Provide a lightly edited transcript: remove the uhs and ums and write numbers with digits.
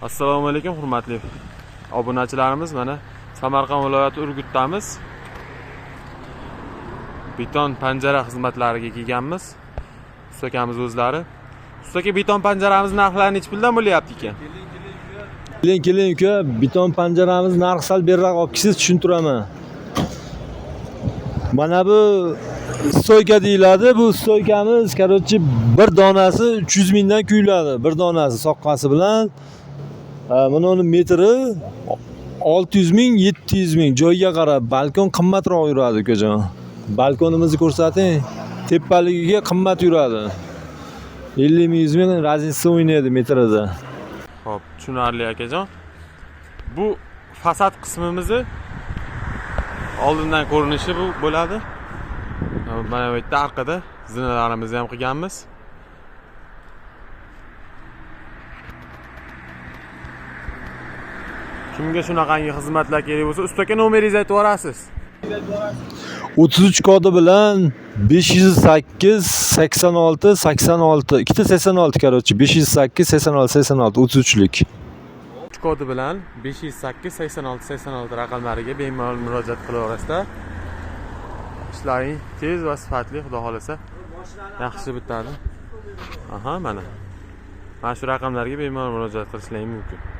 Assalomu alaykum hurmatli obunachilarimiz. Mana Samarqand viloyati Urgutdamiz. Beton panjara xizmatlariga kelganmiz. Ustakamiz o'zlari. Ustaka, beton panjaramiz narxlari necha puldan bo'lyapti ekan? Keling uka, beton panjaramiz narxi sal berroq olib kelsangiz tushuntiraman. Mana bu stoyka deyiladi. Bu stoykamiz, короче, bir donasi 300 mingdan kuyiladi. Bir donasi soqqasi bilan. Mana uni metri 600 ming, 700 ming. Joyga qarab, balkon qimmatroq yuradi ukajon. Balkonimizni ko'rsating. Tepaligiga qimmat yuradi. 50 ming, 100 ming razniца o'ynaydi metrida. Xo'p, tushunarli akajon. Bu fasad qismimizni oldindan ko'rinishi bu bo'ladi. Mana bu yerda orqada zinalarimizni ham qilganmiz. Kimga shunaqangi xizmatlar kerak bo'lsa, ustaka nomeringizni aytib yuborasiz. 33 kodi bilan 508 86 86 ikkita 86 короче 508 86 86 33lik. Kodi bilan 508 86 86 raqamlariga bemalol murojaat qilaverasizlar. Ishlaring tez va sifatli, xudo xolasa yaxshi bitadi. Aha, mana shu raqamlarga bemalol murojaat qilishlaring mumkin.